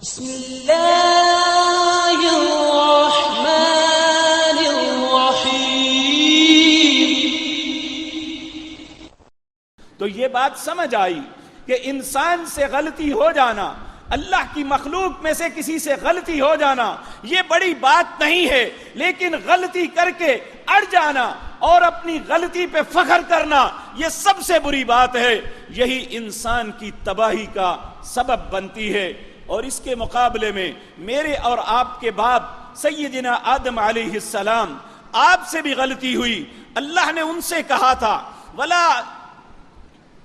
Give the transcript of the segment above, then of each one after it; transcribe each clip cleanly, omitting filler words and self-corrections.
بسم اللہ الرحمن الرحیم۔ تو یہ بات سمجھ آئی کہ انسان سے غلطی ہو جانا، اللہ کی مخلوق میں سے کسی سے غلطی ہو جانا یہ بڑی بات نہیں ہے، لیکن غلطی کر کے اڑ جانا اور اپنی غلطی پہ فخر کرنا یہ سب سے بری بات ہے۔ یہی انسان کی تباہی کا سبب بنتی ہے۔ اور اس کے مقابلے میں میرے اور آپ کے باپ سیدنا آدم علیہ السلام، آپ سے بھی غلطی ہوئی۔ اللہ نے ان سے کہا تھا وَلَا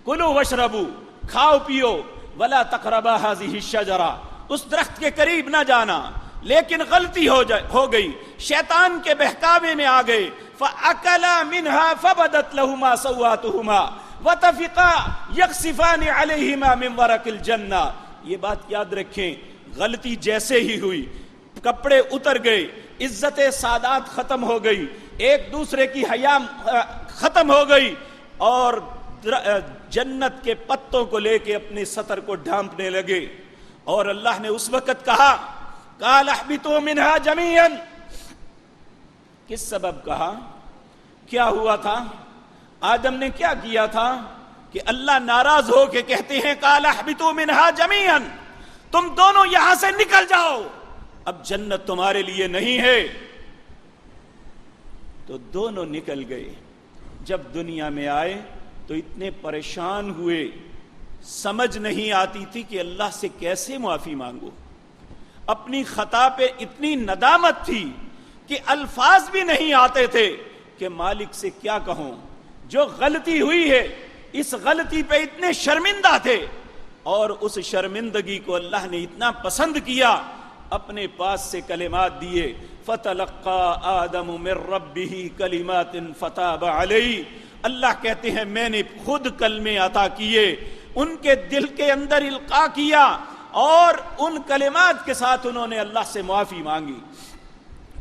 کُلُوا وَاشْرَبُوا، کھاؤ پیو، وَلَا تَقْرَبَا هَذِهِ الشَّجَرَةَ، اس درخت کے قریب نہ جانا، لیکن غلطی ہو گئی، شیطان کے بہکاوے میں آ گئے۔ فَأَكَلَا مِنْهَا فَبَدَتْ لَهُمَا سَوْآتُهُمَا وَطَفِقَا يَخْصِفَانِ عَلَيْهِمَا مِنْ وَرَقِ الْجَنَّةِ۔ یہ بات یاد رکھیں، غلطی جیسے ہی ہوئی، کپڑے اتر گئے، عزت سادات ختم ہو گئی، ایک دوسرے کی حیا ختم ہو گئی، اور جنت کے پتوں کو لے کے اپنے سطر کو ڈھانپنے لگے۔ اور اللہ نے اس وقت کہا قَالَ اهْبِطُوا مِنْهَا جَمِيعًا، کس سبب کہا؟ کیا ہوا تھا؟ آدم نے کیا کیا تھا کہ اللہ ناراض ہو کے کہتے ہیں قَالَ اهْبِطُوا مِنْهَا جَمِيعًا، تم دونوں یہاں سے نکل جاؤ، اب جنت تمہارے لیے نہیں ہے۔ تو دونوں نکل گئے۔ جب دنیا میں آئے تو اتنے پریشان ہوئے، سمجھ نہیں آتی تھی کہ اللہ سے کیسے معافی مانگو۔ اپنی خطا پہ اتنی ندامت تھی کہ الفاظ بھی نہیں آتے تھے کہ مالک سے کیا کہوں۔ جو غلطی ہوئی ہے اس غلطی پہ اتنے شرمندہ تھے، اور اس شرمندگی کو اللہ نے اتنا پسند کیا، اپنے پاس سے کلمات دیے۔ فَتَلَقَّى آدَمُ مِن رَبِّهِ كَلِمَاتٍ فَتَابَ عَلَيْهِ، اللہ کہتے ہیں میں نے خود کلمے عطا کیے، ان کے دل کے اندر القاء کیا، اور ان کلمات کے ساتھ انہوں نے اللہ سے معافی مانگی۔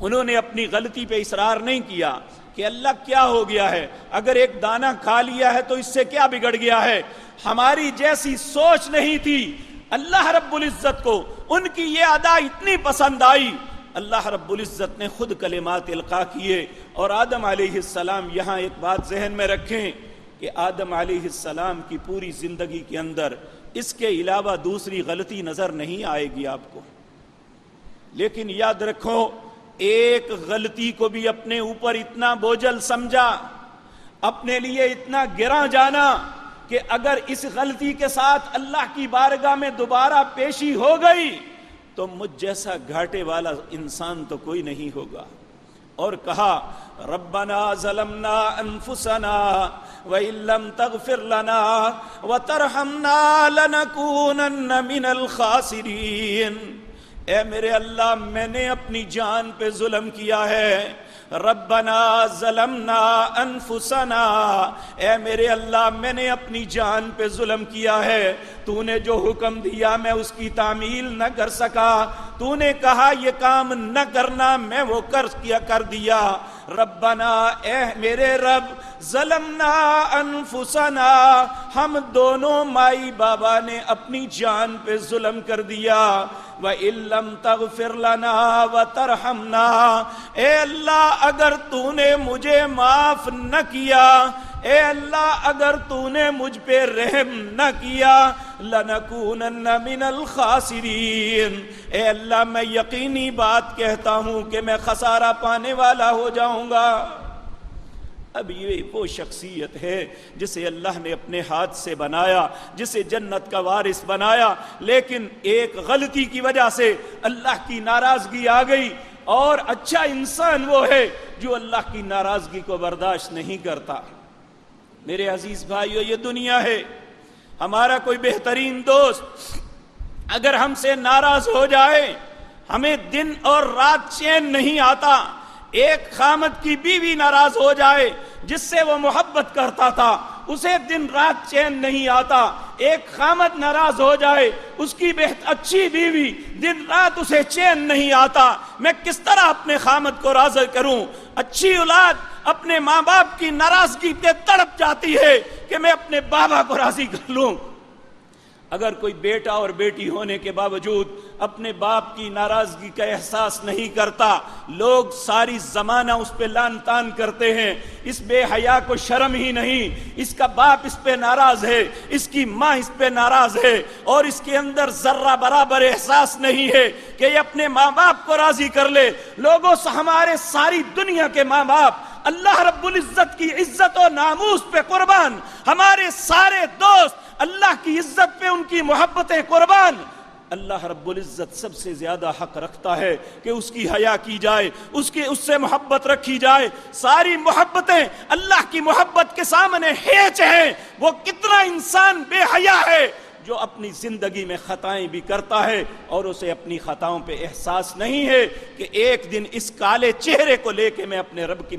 انہوں نے اپنی غلطی پہ اصرار نہیں کیا کہ اللہ کیا ہو گیا ہے، اگر ایک دانہ کھا لیا ہے تو اس سے کیا بگڑ گیا ہے۔ ہماری جیسی سوچ نہیں تھی۔ اللہ رب العزت کو ان کی یہ ادا اتنی پسند آئی، اللہ رب العزت نے خود کلمات القاء کیے۔ اور آدم علیہ السلام، یہاں ایک بات ذہن میں رکھیں کہ آدم علیہ السلام کی پوری زندگی کے اندر اس کے علاوہ دوسری غلطی نظر نہیں آئے گی آپ کو، لیکن یاد رکھو ایک غلطی کو بھی اپنے اوپر اتنا بوجھل سمجھا، اپنے لیے اتنا گراں جانا کہ اگر اس غلطی کے ساتھ اللہ کی بارگاہ میں دوبارہ پیشی ہو گئی تو مجھ جیسا گھاٹے والا انسان تو کوئی نہیں ہوگا۔ اور کہا ربنا ظلمنا انفسنا وان لم تغفر لنا وترحمنا لنکونن من الخاسرین، اے میرے اللہ میں نے اپنی جان پہ ظلم کیا ہے۔ ربنا ظلمنا انفسنا، اے میرے اللہ میں نے اپنی جان پہ ظلم کیا ہے، تو نے جو حکم دیا میں اس کی تعمیل نہ کر سکا، تو نے کہا یہ کام نہ کرنا میں وہ کر دیا۔ ربنا، اے میرے رب، ظلمنا انفسنا، ہم دونوں مائی بابا نے اپنی جان پہ ظلم کر دیا۔ وَإِن لَّمْ تَغْفِرْ لَنَا وَتَرْحَمْنَا، اے اللہ اگر تو نے مجھے معاف نہ کیا، اے اللہ اگر تو نے مجھ پہ رحم نہ کیا، لَنَكُونَنَّ مِنَ الْخَاسِرِينَ، اے اللہ میں یقینی بات کہتا ہوں کہ میں خسارہ پانے والا ہو جاؤں گا۔ اب یہ وہ شخصیت ہے جسے اللہ نے اپنے ہاتھ سے بنایا، جسے جنت کا وارث بنایا، لیکن ایک غلطی کی وجہ سے اللہ کی ناراضگی آ گئی۔ اور اچھا انسان وہ ہے جو اللہ کی ناراضگی کو برداشت نہیں کرتا۔ میرے عزیز بھائیو، یہ دنیا ہے، ہمارا کوئی بہترین دوست اگر ہم سے ناراض ہو جائے ہمیں دن اور رات چین نہیں آتا۔ ایک خامد کی بیوی ناراض ہو جائے جس سے وہ محبت کرتا تھا اسے دن رات چین نہیں آتا۔ ایک خامد ناراض ہو جائے اس کی اچھی بیوی دن رات اسے چین نہیں آتا۔ میں کس طرح اپنے خامد کو راضی کروں؟ اچھی اولاد اپنے ماں باپ کی ناراضگی پہ تڑپ جاتی ہے کہ میں اپنے بابا کو راضی کر لوں۔ اگر کوئی بیٹا اور بیٹی ہونے کے باوجود اپنے باپ کی ناراضگی کا احساس نہیں کرتا، لوگ ساری زمانہ اس پہ لان تان کرتے ہیں، اس بے حیا کو شرم ہی نہیں، اس کا باپ اس پہ ناراض ہے، اس کی ماں اس پہ ناراض ہے، اور اس کے اندر ذرہ برابر احساس نہیں ہے کہ یہ اپنے ماں باپ کو راضی کر لے۔ لوگوں سے ہمارے ساری دنیا کے ماں باپ اللہ رب العزت کی عزت و ناموس پہ قربان، ہمارے سارے دوست اللہ کی عزت پہ ان کی محبتیں قربان۔ اللہ رب العزت سب سے زیادہ حق رکھتا ہے کہ اس کی حیا کی جائے، اس سے محبت رکھی جائے۔ ساری محبتیں اللہ کی محبت کے سامنے ہیچ ہیں۔ وہ کتنا انسان بے حیا ہے جو اپنی زندگی میں خطائیں بھی کرتا ہے اور اسے اپنی خطاؤں پہ احساس نہیں ہے کہ ایک دن اس کالے چہرے کو لے کے میں اپنے رب کی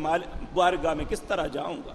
بارگاہ میں کس طرح جاؤں گا۔